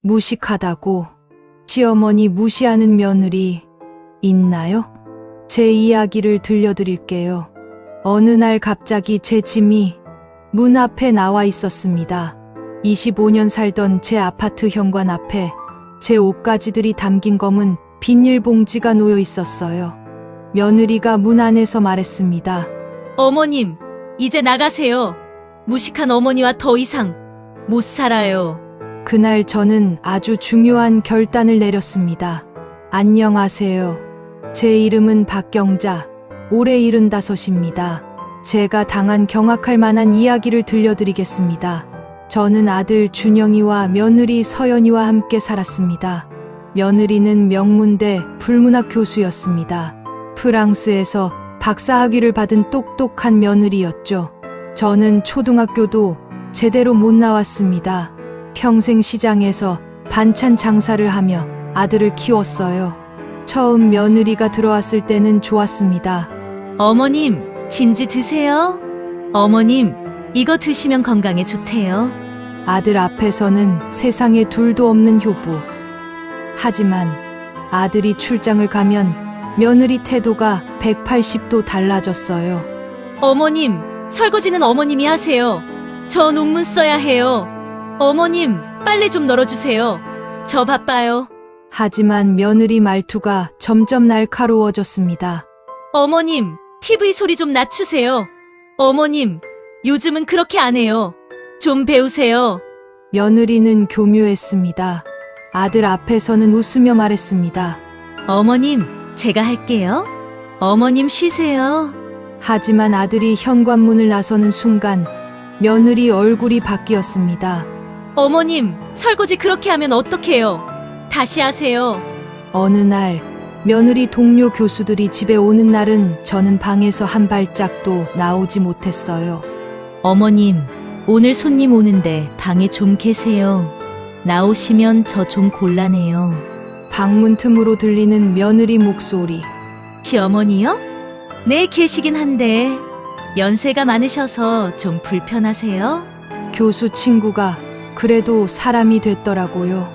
무식하다고. 시어머니 무시하는 며느리 있나요? 제 이야기를 들려드릴게요. 어느 날 갑자기 제 짐이 문 앞에 나와 있었습니다. 25년 살던 제 아파트 현관 앞에 제 옷가지들이 담긴 검은 비닐봉지가 놓여 있었어요. 며느리가 문 안에서 말했습니다. 어머님, 이제 나가세요. 무식한 어머니와 더 이상 못 살아요. 그날 저는 아주 중요한 결단을 내렸습니다. 안녕하세요. 제 이름은 박경자, 올해 75입니다. 제가 당한 경악할 만한 이야기를 들려드리겠습니다. 저는 아들 준영이와 며느리 서연이와 함께 살았습니다. 며느리는 명문대 불문학 교수였습니다. 프랑스에서 박사학위를 받은 똑똑한 며느리였죠. 저는 초등학교도 제대로 못 나왔습니다. 평생 시장에서 반찬 장사를 하며 아들을 키웠어요. 처음 며느리가 들어왔을 때는 좋았습니다. 어머님, 진지 드세요. 어머님, 이거 드시면 건강에 좋대요. 아들 앞에서는 세상에 둘도 없는 효부. 하지만 아들이 출장을 가면 며느리 태도가 180도 달라졌어요. 어머님, 설거지는 어머님이 하세요. 저 논문 써야 해요. 어머님, 빨래 좀 널어주세요. 저 바빠요. 하지만 며느리 말투가 점점 날카로워졌습니다. 어머님, TV 소리 좀 낮추세요. 어머님, 요즘은 그렇게 안 해요. 좀 배우세요. 며느리는 교묘했습니다. 아들 앞에서는 웃으며 말했습니다. 어머님, 제가 할게요. 어머님 쉬세요. 하지만 아들이 현관문을 나서는 순간 며느리 얼굴이 바뀌었습니다. 어머님, 설거지 그렇게 하면 어떡해요? 다시 하세요. 어느 날 며느리 동료 교수들이 집에 오는 날은 저는 방에서 한 발짝도 나오지 못했어요. 어머님, 오늘 손님 오는데 방에 좀 계세요. 나오시면 저 좀 곤란해요. 방문 틈으로 들리는 며느리 목소리. 시어머니요? 네, 계시긴 한데 연세가 많으셔서 좀 불편하세요? 교수 친구가 그래도 사람이 됐더라고요.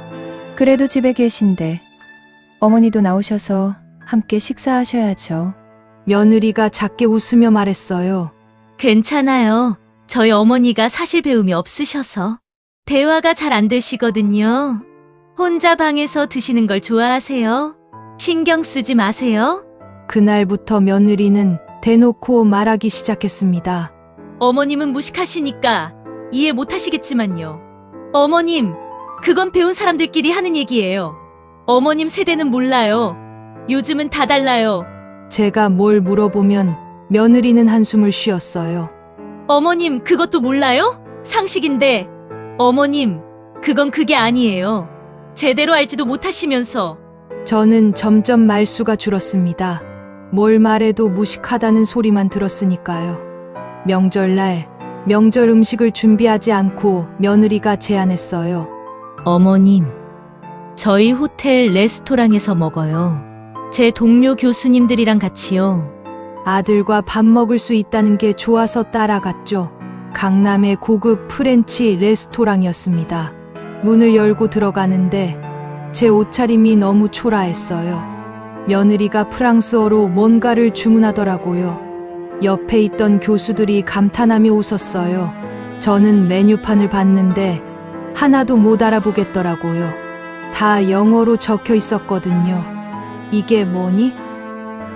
그래도 집에 계신데 어머니도 나오셔서 함께 식사하셔야죠. 며느리가 작게 웃으며 말했어요. 괜찮아요. 저희 어머니가 사실 배움이 없으셔서 대화가 잘 안 되시거든요. 혼자 방에서 드시는 걸 좋아하세요. 신경 쓰지 마세요. 그날부터 며느리는 대놓고 말하기 시작했습니다. 어머님은 무식하시니까 이해 못 하시겠지만요. 어머님, 그건 배운 사람들끼리 하는 얘기예요. 어머님 세대는 몰라요. 요즘은 다 달라요. 제가 뭘 물어보면 며느리는 한숨을 쉬었어요. 어머님, 그것도 몰라요? 상식인데. 어머님, 그건 그게 아니에요. 제대로 알지도 못하시면서. 저는 점점 말수가 줄었습니다. 뭘 말해도 무식하다는 소리만 들었으니까요. 명절날 명절 음식을 준비하지 않고 며느리가 제안했어요. 어머님, 저희 호텔 레스토랑에서 먹어요. 제 동료 교수님들이랑 같이요. 아들과 밥 먹을 수 있다는 게 좋아서 따라갔죠. 강남의 고급 프렌치 레스토랑이었습니다. 문을 열고 들어가는데 제 옷차림이 너무 초라했어요. 며느리가 프랑스어로 뭔가를 주문하더라고요. 옆에 있던 교수들이 감탄하며 웃었어요. 저는 메뉴판을 봤는데 하나도 못 알아보겠더라고요. 다 영어로 적혀 있었거든요. 이게 뭐니?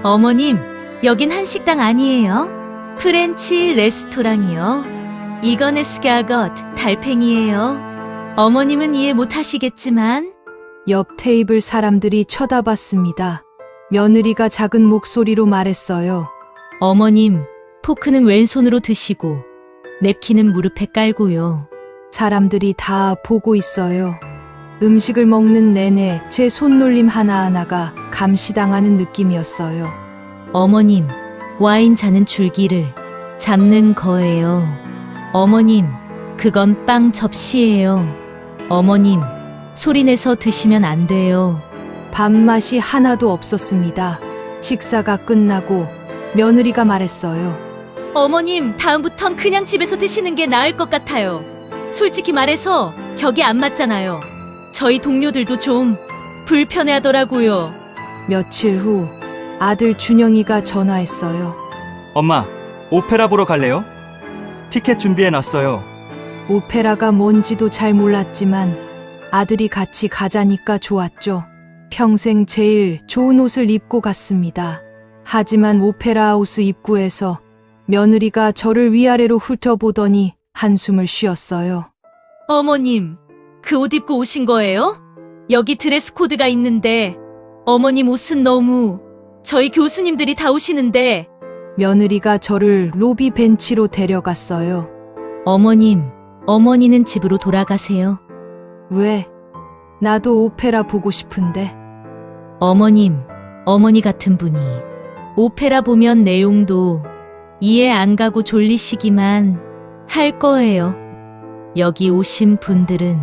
어머님, 여긴 한식당 아니에요. 프렌치 레스토랑이요. 이거는 스가것, 달팽이에요. 어머님은 이해 못 하시겠지만. 옆 테이블 사람들이 쳐다봤습니다. 며느리가 작은 목소리로 말했어요. 어머님, 포크는 왼손으로 드시고 냅킨은 무릎에 깔고요. 사람들이 다 보고 있어요. 음식을 먹는 내내 제 손놀림 하나하나가 감시당하는 느낌이었어요. 어머님, 와인 잔은 줄기를 잡는 거예요. 어머님, 그건 빵 접시예요. 어머님, 소리내서 드시면 안 돼요. 밥맛이 하나도 없었습니다. 식사가 끝나고 며느리가 말했어요. 어머님, 다음부턴 그냥 집에서 드시는 게 나을 것 같아요. 솔직히 말해서 격이 안 맞잖아요. 저희 동료들도 좀 불편해하더라고요. 며칠 후 아들 준영이가 전화했어요. 엄마, 오페라 보러 갈래요? 티켓 준비해놨어요. 오페라가 뭔지도 잘 몰랐지만 아들이 같이 가자니까 좋았죠. 평생 제일 좋은 옷을 입고 갔습니다. 하지만 오페라 하우스 입구에서 며느리가 저를 위아래로 훑어보더니 한숨을 쉬었어요. 어머님, 그 옷 입고 오신 거예요? 여기 드레스 코드가 있는데 어머님 옷은 너무 저희 교수님들이 다 오시는데. 며느리가 저를 로비 벤치로 데려갔어요. 어머님, 어머니는 집으로 돌아가세요. 왜? 나도 오페라 보고 싶은데. 어머님, 어머니 같은 분이 오페라 보면 내용도 이해 안 가고 졸리시기만 할 거예요. 여기 오신 분들은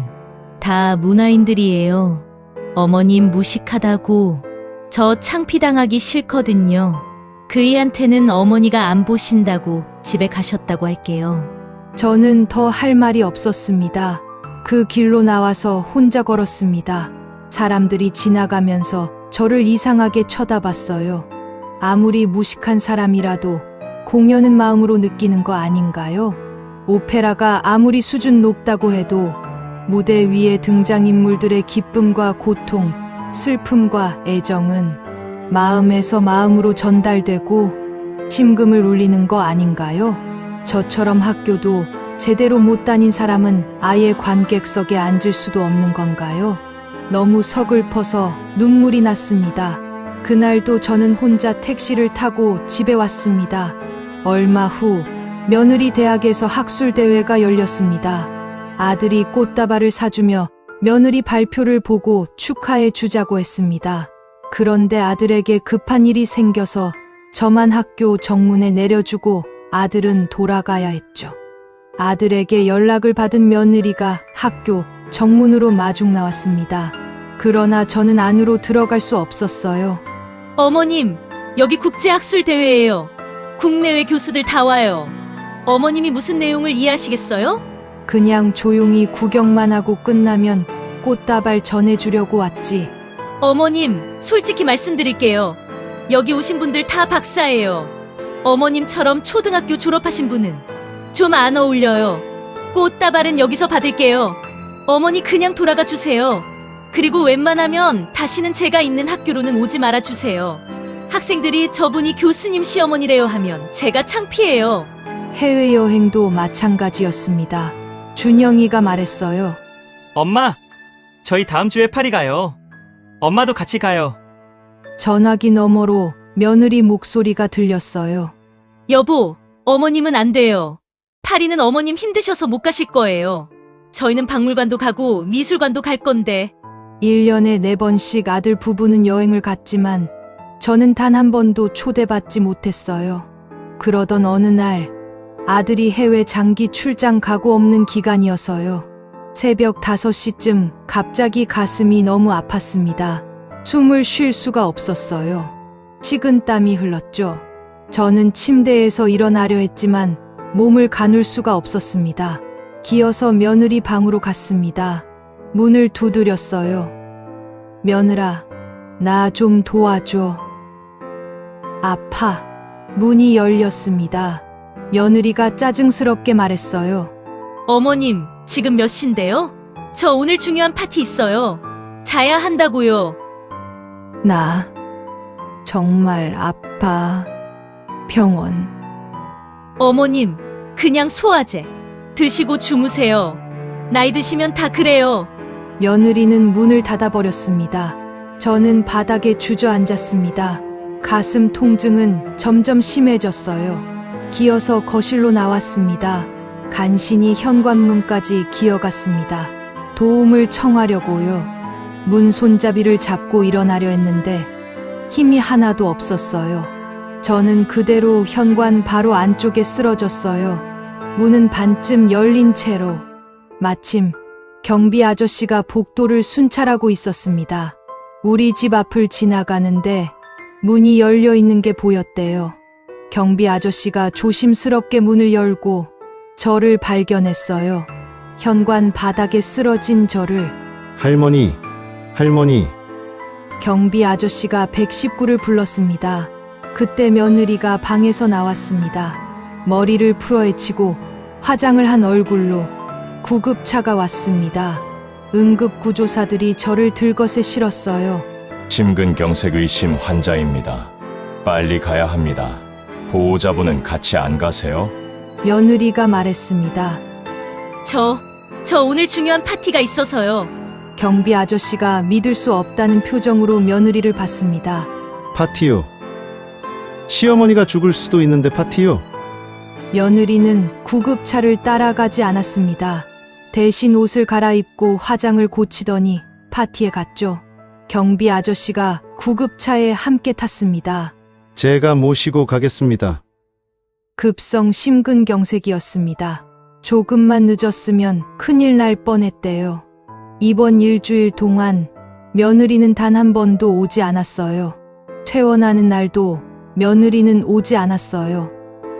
다 문화인들이에요. 어머님 무식하다고 저 창피당하기 싫거든요. 그이한테는 어머니가 안 보신다고 집에 가셨다고 할게요. 저는 더 할 말이 없었습니다. 그 길로 나와서 혼자 걸었습니다. 사람들이 지나가면서 저를 이상하게 쳐다봤어요. 아무리 무식한 사람이라도 공연은 마음으로 느끼는 거 아닌가요? 오페라가 아무리 수준 높다고 해도 무대 위의 등장인물들의 기쁨과 고통, 슬픔과 애정은 마음에서 마음으로 전달되고 심금을 울리는 거 아닌가요? 저처럼 학교도 제대로 못 다닌 사람은 아예 관객석에 앉을 수도 없는 건가요? 너무 서글퍼서 눈물이 났습니다. 그날도 저는 혼자 택시를 타고 집에 왔습니다. 얼마 후 며느리 대학에서 학술대회가 열렸습니다. 아들이 꽃다발을 사주며 며느리 발표를 보고 축하해 주자고 했습니다. 그런데 아들에게 급한 일이 생겨서 저만 학교 정문에 내려주고 아들은 돌아가야 했죠. 아들에게 연락을 받은 며느리가 학교 정문으로 마중 나왔습니다. 그러나 저는 안으로 들어갈 수 없었어요. 어머님, 여기 국제학술대회예요. 국내외 교수들 다 와요. 어머님이 무슨 내용을 이해하시겠어요? 그냥 조용히 구경만 하고 끝나면 꽃다발 전해주려고 왔지. 어머님, 솔직히 말씀드릴게요. 여기 오신 분들 다 박사예요. 어머님처럼 초등학교 졸업하신 분은 좀 안 어울려요. 꽃다발은 여기서 받을게요. 어머니 그냥 돌아가 주세요. 그리고 웬만하면 다시는 제가 있는 학교로는 오지 말아 주세요. 학생들이 저분이 교수님 시어머니래요 하면 제가 창피해요. 해외여행도 마찬가지였습니다. 준영이가 말했어요. 엄마, 저희 다음 주에 파리 가요. 엄마도 같이 가요. 전화기 너머로 며느리 목소리가 들렸어요. 여보, 어머님은 안 돼요. 파리는 어머님 힘드셔서 못 가실 거예요. 저희는 박물관도 가고 미술관도 갈 건데. 1년에 4번씩 아들 부부는 여행을 갔지만 저는 단 한 번도 초대받지 못했어요. 그러던 어느 날 아들이 해외 장기 출장 가고 없는 기간이어서요. 새벽 5시쯤 갑자기 가슴이 너무 아팠습니다. 숨을 쉴 수가 없었어요. 식은땀이 흘렀죠. 저는 침대에서 일어나려 했지만 몸을 가눌 수가 없었습니다. 기어서 며느리 방으로 갔습니다. 문을 두드렸어요. 며느라, 나 좀 도와줘. 아파. 문이 열렸습니다. 며느리가 짜증스럽게 말했어요. 어머님, 지금 몇 시인데요? 저 오늘 중요한 파티 있어요. 자야 한다고요. 나 정말 아파. 병원. 어머님, 그냥 소화제 드시고 주무세요. 나이 드시면 다 그래요. 며느리는 문을 닫아버렸습니다. 저는 바닥에 주저앉았습니다. 가슴 통증은 점점 심해졌어요. 기어서 거실로 나왔습니다. 간신히 현관문까지 기어갔습니다. 도움을 청하려고요. 문 손잡이를 잡고 일어나려 했는데 힘이 하나도 없었어요. 저는 그대로 현관 바로 안쪽에 쓰러졌어요. 문은 반쯤 열린 채로 마침 경비 아저씨가 복도를 순찰하고 있었습니다. 우리 집 앞을 지나가는데 문이 열려 있는 게 보였대요. 경비 아저씨가 조심스럽게 문을 열고 저를 발견했어요. 현관 바닥에 쓰러진 저를 할머니, 할머니, 경비 아저씨가 119를 불렀습니다. 그때 며느리가 방에서 나왔습니다. 머리를 풀어헤치고 화장을 한 얼굴로 구급차가 왔습니다. 응급구조사들이 저를 들것에 실었어요. 심근경색 의심 환자입니다. 빨리 가야 합니다. 보호자분은 같이 안 가세요? 며느리가 말했습니다. 저 오늘 중요한 파티가 있어서요. 경비 아저씨가 믿을 수 없다는 표정으로 며느리를 봤습니다. 파티요. 시어머니가 죽을 수도 있는데 파티요. 며느리는 구급차를 따라가지 않았습니다. 대신 옷을 갈아입고 화장을 고치더니 파티에 갔죠. 경비 아저씨가 구급차에 함께 탔습니다. 제가 모시고 가겠습니다. 급성 심근경색이었습니다. 조금만 늦었으면 큰일 날 뻔했대요. 이번 일주일 동안 며느리는 단 한 번도 오지 않았어요. 퇴원하는 날도 며느리는 오지 않았어요.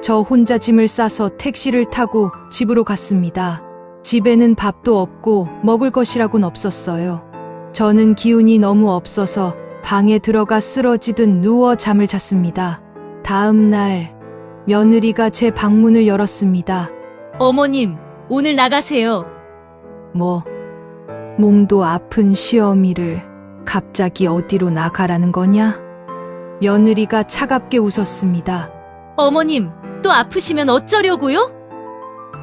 저 혼자 짐을 싸서 택시를 타고 집으로 갔습니다. 집에는 밥도 없고 먹을 것이라곤 없었어요. 저는 기운이 너무 없어서 방에 들어가 쓰러지듯 누워 잠을 잤습니다. 다음 날 며느리가 제 방문을 열었습니다. 어머님, 오늘 나가세요. 몸도 아픈 시어미를 갑자기 어디로 나가라는 거냐? 며느리가 차갑게 웃었습니다. 어머님, 또 아프시면 어쩌려고요?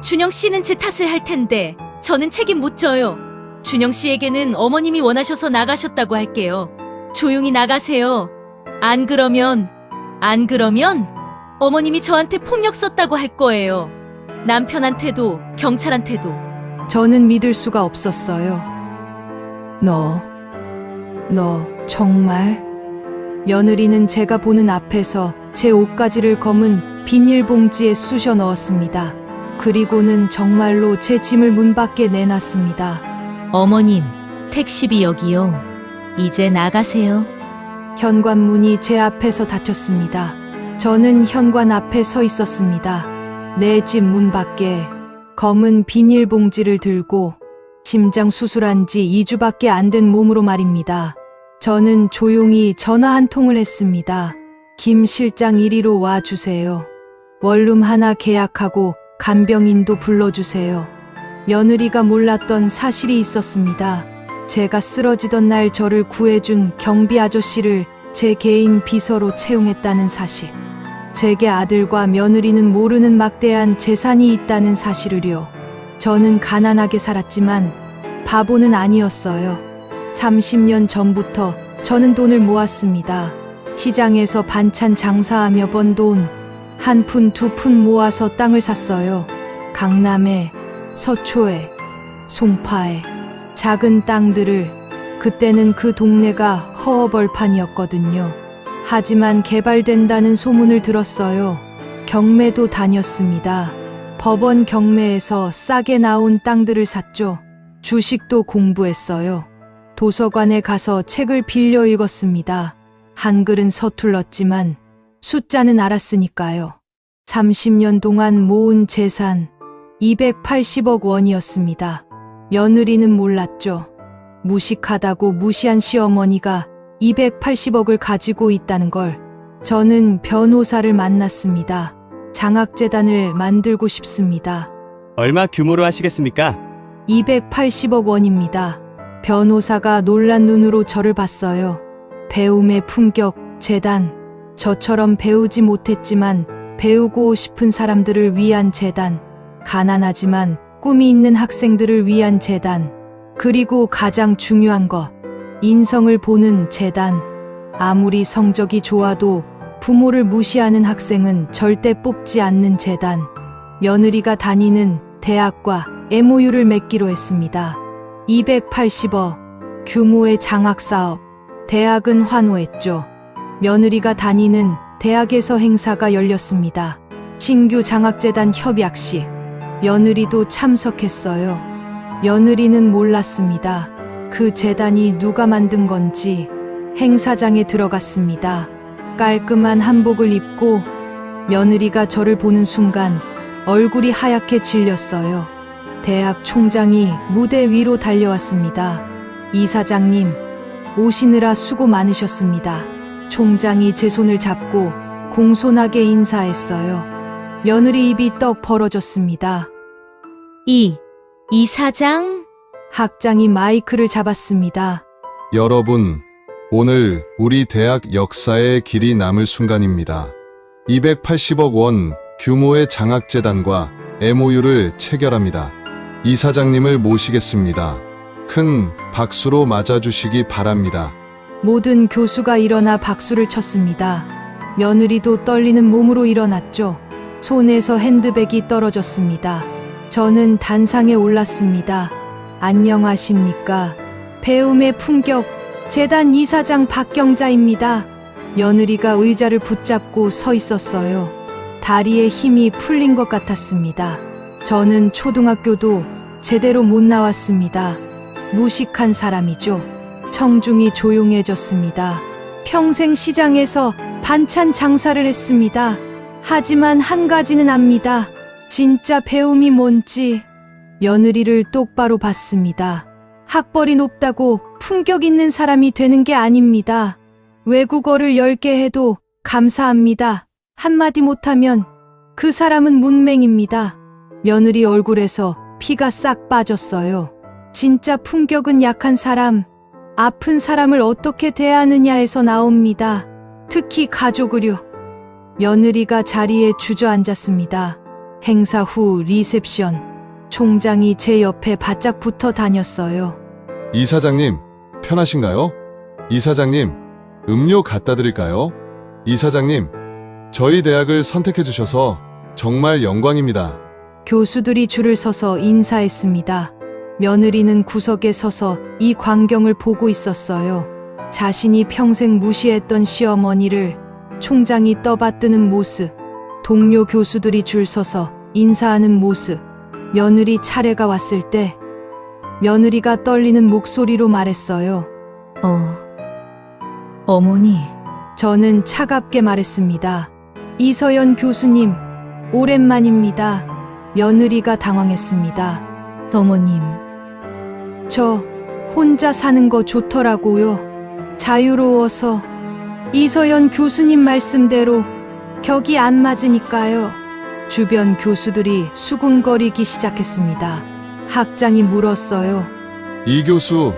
준영 씨는 제 탓을 할 텐데 저는 책임 못 져요. 준영 씨에게는 어머님이 원하셔서 나가셨다고 할게요. 조용히 나가세요. 안 그러면 어머님이 저한테 폭력 썼다고 할 거예요. 남편한테도 경찰한테도. 저는 믿을 수가 없었어요. 너 정말? 며느리는 제가 보는 앞에서 제 옷가지를 검은 비닐봉지에 쑤셔 넣었습니다. 그리고는 정말로 제 짐을 문 밖에 내놨습니다. 어머님, 택시비 여기요. 이제 나가세요. 현관문이 제 앞에서 닫혔습니다. 저는 현관 앞에 서 있었습니다. 내 집 문 밖에 검은 비닐봉지를 들고 심장 수술한 지 2주밖에 안 된 몸으로 말입니다. 저는 조용히 전화 한 통을 했습니다. 김 실장 이리로 와주세요. 원룸 하나 계약하고 간병인도 불러주세요. 며느리가 몰랐던 사실이 있었습니다. 제가 쓰러지던 날 저를 구해준 경비 아저씨를 제 개인 비서로 채용했다는 사실. 제게 아들과 며느리는 모르는 막대한 재산이 있다는 사실을요. 저는 가난하게 살았지만 바보는 아니었어요. 30년 전부터 저는 돈을 모았습니다. 시장에서 반찬 장사하며 번 돈, 한 푼, 두 푼 모아서 땅을 샀어요. 강남에, 서초에, 송파에, 작은 땅들을. 그때는 그 동네가 허허벌판이었거든요. 하지만 개발된다는 소문을 들었어요. 경매도 다녔습니다. 법원 경매에서 싸게 나온 땅들을 샀죠. 주식도 공부했어요. 도서관에 가서 책을 빌려 읽었습니다. 한글은 서툴렀지만 숫자는 알았으니까요. 30년 동안 모은 재산 280억 원이었습니다. 며느리는 몰랐죠. 무식하다고 무시한 시어머니가 280억을 가지고 있다는 걸. 저는 변호사를 만났습니다. 장학재단을 만들고 싶습니다. 얼마 규모로 하시겠습니까? 280억 원입니다. 변호사가 놀란 눈으로 저를 봤어요. 배움의 품격 재단. 저처럼 배우지 못했지만 배우고 싶은 사람들을 위한 재단. 가난하지만 꿈이 있는 학생들을 위한 재단. 그리고 가장 중요한 것, 인성을 보는 재단. 아무리 성적이 좋아도 부모를 무시하는 학생은 절대 뽑지 않는 재단. 며느리가 다니는 대학과 MOU를 맺기로 했습니다. 280억 규모의 장학사업. 대학은 환호했죠. 며느리가 다니는 대학에서 행사가 열렸습니다. 신규 장학재단 협약식. 며느리도 참석했어요. 며느리는 몰랐습니다. 그 재단이 누가 만든 건지. 행사장에 들어갔습니다. 깔끔한 한복을 입고 며느리가 저를 보는 순간 얼굴이 하얗게 질렸어요. 대학 총장이 무대 위로 달려왔습니다. 이사장님, 오시느라 수고 많으셨습니다. 총장이 제 손을 잡고 공손하게 인사했어요. 며느리 입이 떡 벌어졌습니다. 이사장? 학장이 마이크를 잡았습니다. 여러분, 오늘 우리 대학 역사에 길이 남을 순간입니다. 280억 원 규모의 장학재단과 MOU를 체결합니다. 이사장님을 모시겠습니다. 큰 박수로 맞아주시기 바랍니다. 모든 교수가 일어나 박수를 쳤습니다. 며느리도 떨리는 몸으로 일어났죠. 손에서 핸드백이 떨어졌습니다. 저는 단상에 올랐습니다. 안녕하십니까. 배움의 품격, 재단 이사장 박경자입니다. 며느리가 의자를 붙잡고 서 있었어요. 다리에 힘이 풀린 것 같았습니다. 저는 초등학교도 제대로 못 나왔습니다. 무식한 사람이죠. 청중이 조용해졌습니다. 평생 시장에서 반찬 장사를 했습니다. 하지만 한 가지는 압니다. 진짜 배움이 뭔지. 며느리를 똑바로 봤습니다. 학벌이 높다고 품격 있는 사람이 되는 게 아닙니다. 외국어를 10개 해도 감사합니다. 한마디 못하면 그 사람은 문맹입니다. 며느리 얼굴에서 피가 싹 빠졌어요. 진짜 품격은 약한 사람, 아픈 사람을 어떻게 대하느냐에서 나옵니다. 특히 가족을요. 며느리가 자리에 주저앉았습니다. 행사 후 리셉션. 총장이 제 옆에 바짝 붙어 다녔어요. 이사장님, 편하신가요? 이사장님, 음료 갖다 드릴까요? 이사장님, 저희 대학을 선택해 주셔서 정말 영광입니다. 교수들이 줄을 서서 인사했습니다. 며느리는 구석에 서서 이 광경을 보고 있었어요. 자신이 평생 무시했던 시어머니를 총장이 떠받드는 모습, 동료 교수들이 줄 서서 인사하는 모습, 며느리 차례가 왔을 때 며느리가 떨리는 목소리로 말했어요. 어머니. 저는 차갑게 말했습니다. 이서연 교수님, 오랜만입니다. 며느리가 당황했습니다. 어머님. 저 혼자 사는 거 좋더라고요. 자유로워서. 이서연 교수님 말씀대로 격이 안 맞으니까요. 주변 교수들이 수군거리기 시작했습니다. 학장이 물었어요. 이 교수,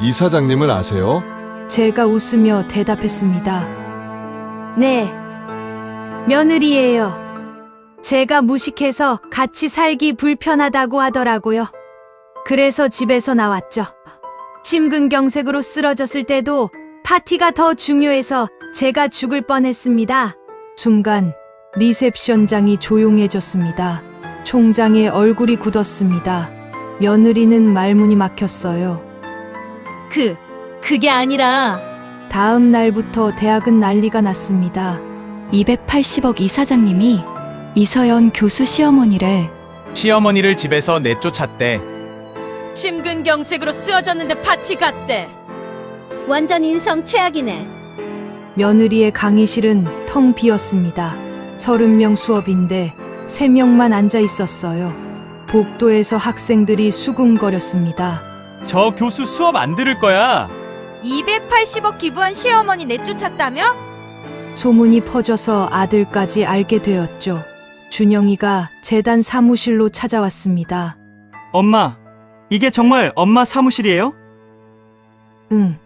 이사장님을 아세요? 제가 웃으며 대답했습니다. 네, 며느리예요. 제가 무식해서 같이 살기 불편하다고 하더라고요. 그래서 집에서 나왔죠. 심근경색으로 쓰러졌을 때도 파티가 더 중요해서 제가 죽을 뻔했습니다. 순간 리셉션장이 조용해졌습니다. 총장의 얼굴이 굳었습니다. 며느리는 말문이 막혔어요. 그게 아니라. 다음 날부터 대학은 난리가 났습니다. 280억 이사장님이 이서연 교수 시어머니래. 시어머니를 집에서 내쫓았대. 심근경색으로 쓰러졌는데 파티 갔대. 완전 인성 최악이네. 며느리의 강의실은 텅 비었습니다. 30명 수업인데 3명만 앉아 있었어요. 복도에서 학생들이 수군거렸습니다. 저 교수 수업 안 들을 거야. 280억 기부한 시어머니 내쫓았다며? 소문이 퍼져서 아들까지 알게 되었죠. 준영이가 재단 사무실로 찾아왔습니다. 엄마, 이게 정말 엄마 사무실이에요? 응.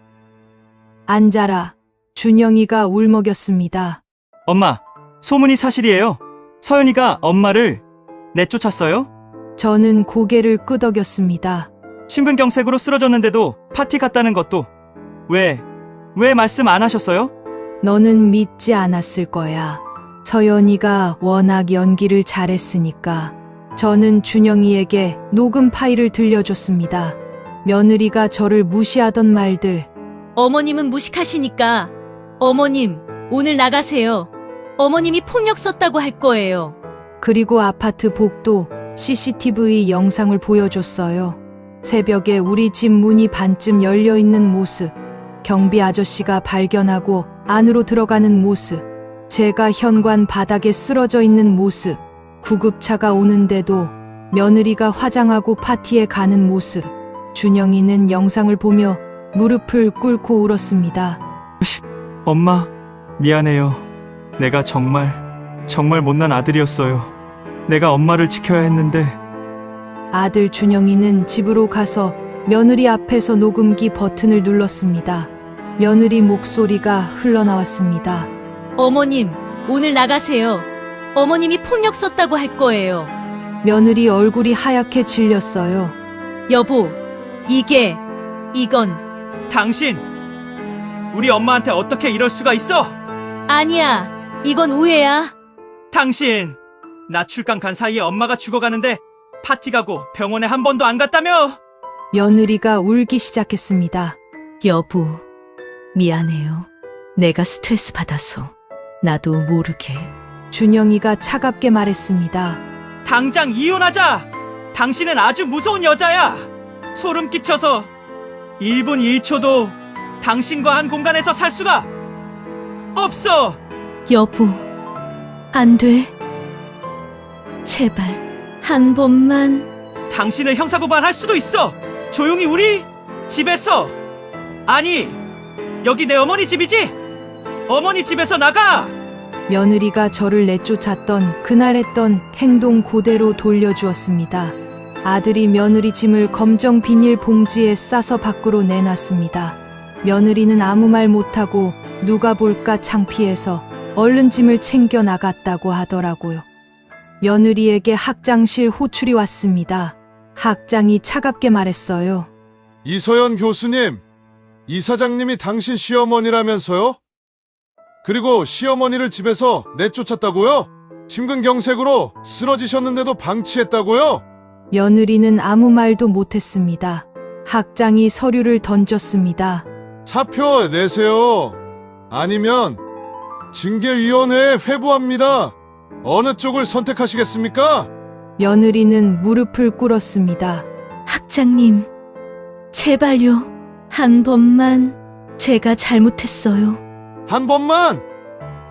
앉아라. 준영이가 울먹였습니다. 엄마, 소문이 사실이에요. 서연이가 엄마를 내쫓았어요? 저는 고개를 끄덕였습니다. 심근경색으로 쓰러졌는데도 파티 갔다는 것도 왜 말씀 안 하셨어요? 너는 믿지 않았을 거야. 서연이가 워낙 연기를 잘했으니까. 저는 준영이에게 녹음 파일을 들려줬습니다. 며느리가 저를 무시하던 말들. 어머님은 무식하시니까. 어머님, 오늘 나가세요. 어머님이 폭력 썼다고 할 거예요. 그리고 아파트 복도 CCTV 영상을 보여줬어요. 새벽에 우리 집 문이 반쯤 열려있는 모습. 경비 아저씨가 발견하고 안으로 들어가는 모습. 제가 현관 바닥에 쓰러져 있는 모습. 구급차가 오는데도 며느리가 화장하고 파티에 가는 모습. 준영이는 영상을 보며 무릎을 꿇고 울었습니다. 엄마, 미안해요. 내가 정말 못난 아들이었어요. 내가 엄마를 지켜야 했는데. 아들 준영이는 집으로 가서 며느리 앞에서 녹음기 버튼을 눌렀습니다. 며느리 목소리가 흘러나왔습니다. 어머님, 오늘 나가세요. 어머님이 폭력 썼다고 할 거예요. 며느리 얼굴이 하얗게 질렸어요. 여보, 이건 당신! 우리 엄마한테 어떻게 이럴 수가 있어? 아니야. 이건 오해야. 당신! 나 출강 간 사이에 엄마가 죽어가는데 파티 가고 병원에 한 번도 안 갔다며? 며느리가 울기 시작했습니다. 여보, 미안해요. 내가 스트레스 받아서 나도 모르게. 준영이가 차갑게 말했습니다. 당장 이혼하자! 당신은 아주 무서운 여자야! 소름 끼쳐서 1분 1초도 당신과 한 공간에서 살 수가 없어! 여보, 안 돼. 제발, 한 번만. 당신을 형사고발할 수도 있어! 조용히 우리 집에서! 아니, 여기 내 어머니 집이지? 어머니 집에서 나가! 며느리가 저를 내쫓았던 그날 했던 행동 그대로 돌려주었습니다. 아들이 며느리 짐을 검정 비닐 봉지에 싸서 밖으로 내놨습니다. 며느리는 아무 말 못하고 누가 볼까 창피해서 얼른 짐을 챙겨 나갔다고 하더라고요. 며느리에게 학장실 호출이 왔습니다. 학장이 차갑게 말했어요. 이서연 교수님, 이사장님이 당신 시어머니라면서요? 그리고 시어머니를 집에서 내쫓았다고요? 심근경색으로 쓰러지셨는데도 방치했다고요? 며느리는 아무 말도 못했습니다. 학장이 서류를 던졌습니다. 사표 내세요. 아니면 징계위원회에 회부합니다. 어느 쪽을 선택하시겠습니까? 며느리는 무릎을 꿇었습니다. 학장님, 제발요. 한 번만. 제가 잘못했어요. 한 번만!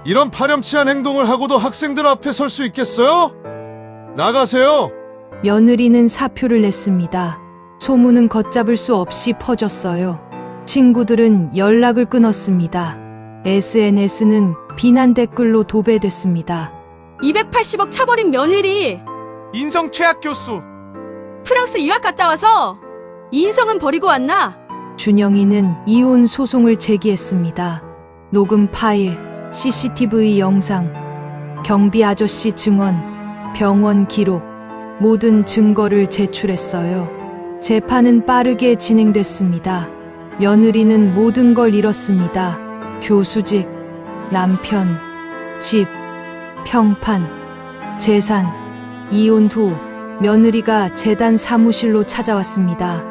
이런 파렴치한 행동을 하고도 학생들 앞에 설 수 있겠어요? 나가세요. 며느리는 사표를 냈습니다. 소문은 걷잡을 수 없이 퍼졌어요. 친구들은 연락을 끊었습니다. SNS는 비난 댓글로 도배됐습니다. 280억 차버린 며느리 인성 최악 교수! 프랑스 유학 갔다 와서 인성은 버리고 왔나? 준영이는 이혼 소송을 제기했습니다. 녹음 파일, CCTV 영상, 경비 아저씨 증언, 병원 기록, 모든 증거를 제출했어요. 재판은 빠르게 진행됐습니다. 며느리는 모든 걸 잃었습니다. 교수직, 남편, 집, 평판, 재산. 이혼 후 며느리가 재단 사무실로 찾아왔습니다.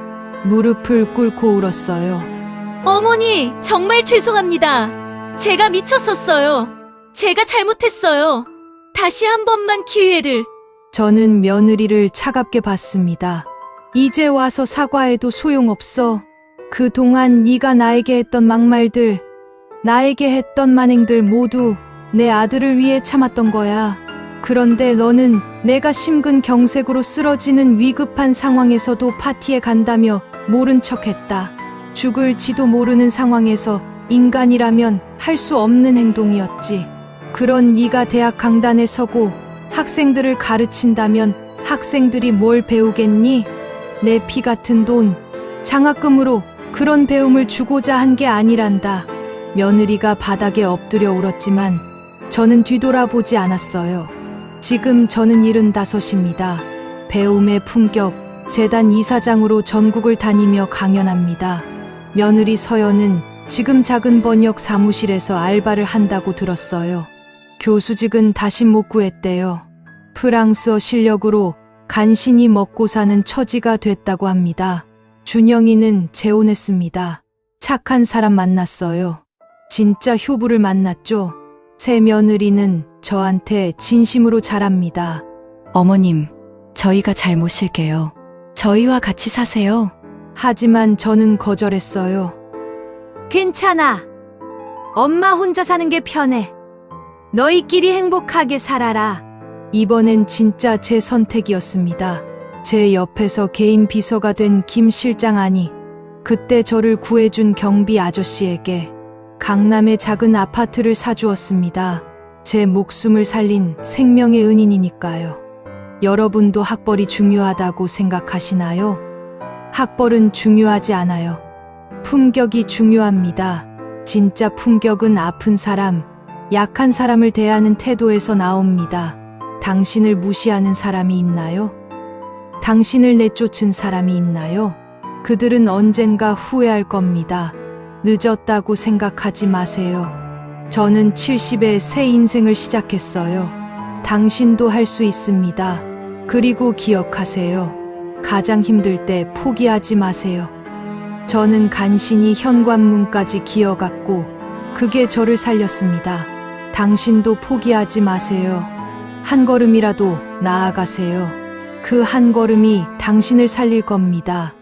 무릎을 꿇고 울었어요. 어머니, 정말 죄송합니다. 제가 미쳤었어요. 제가 잘못했어요. 다시 한 번만 기회를. 저는 며느리를 차갑게 봤습니다. 이제 와서 사과해도 소용없어. 그동안 네가 나에게 했던 막말들, 나에게 했던 만행들 모두 내 아들을 위해 참았던 거야. 그런데 너는 내가 심근경색으로 쓰러지는 위급한 상황에서도 파티에 간다며 모른 척했다. 죽을지도 모르는 상황에서 인간이라면 할 수 없는 행동이었지. 그런 네가 대학 강단에 서고 학생들을 가르친다면 학생들이 뭘 배우겠니? 내 피 같은 돈, 장학금으로 그런 배움을 주고자 한 게 아니란다. 며느리가 바닥에 엎드려 울었지만 저는 뒤돌아보지 않았어요. 지금 저는 75입니다. 배움의 품격, 재단 이사장으로 전국을 다니며 강연합니다. 며느리 서연은 지금 작은 번역 사무실에서 알바를 한다고 들었어요. 교수직은 다시 못 구했대요. 프랑스어 실력으로 간신히 먹고 사는 처지가 됐다고 합니다. 준영이는 재혼했습니다. 착한 사람 만났어요. 진짜 효부를 만났죠. 새 며느리는 저한테 진심으로 잘합니다. 어머님, 저희가 잘 모실게요. 저희와 같이 사세요. 하지만 저는 거절했어요. 괜찮아. 엄마 혼자 사는 게 편해. 너희끼리 행복하게 살아라. 이번엔 진짜 제 선택이었습니다. 제 옆에서 개인 비서가 된 김 실장 아니, 그때 저를 구해준 경비 아저씨에게 강남의 작은 아파트를 사주었습니다. 제 목숨을 살린 생명의 은인이니까요. 여러분도 학벌이 중요하다고 생각하시나요? 학벌은 중요하지 않아요. 품격이 중요합니다. 진짜 품격은 아픈 사람, 약한 사람을 대하는 태도에서 나옵니다. 당신을 무시하는 사람이 있나요? 당신을 내쫓은 사람이 있나요? 그들은 언젠가 후회할 겁니다. 늦었다고 생각하지 마세요. 저는 70에 새 인생을 시작했어요. 당신도 할 수 있습니다. 그리고 기억하세요. 가장 힘들 때 포기하지 마세요. 저는 간신히 현관문까지 기어갔고 그게 저를 살렸습니다. 당신도 포기하지 마세요. 한 걸음이라도 나아가세요. 그 한 걸음이 당신을 살릴 겁니다.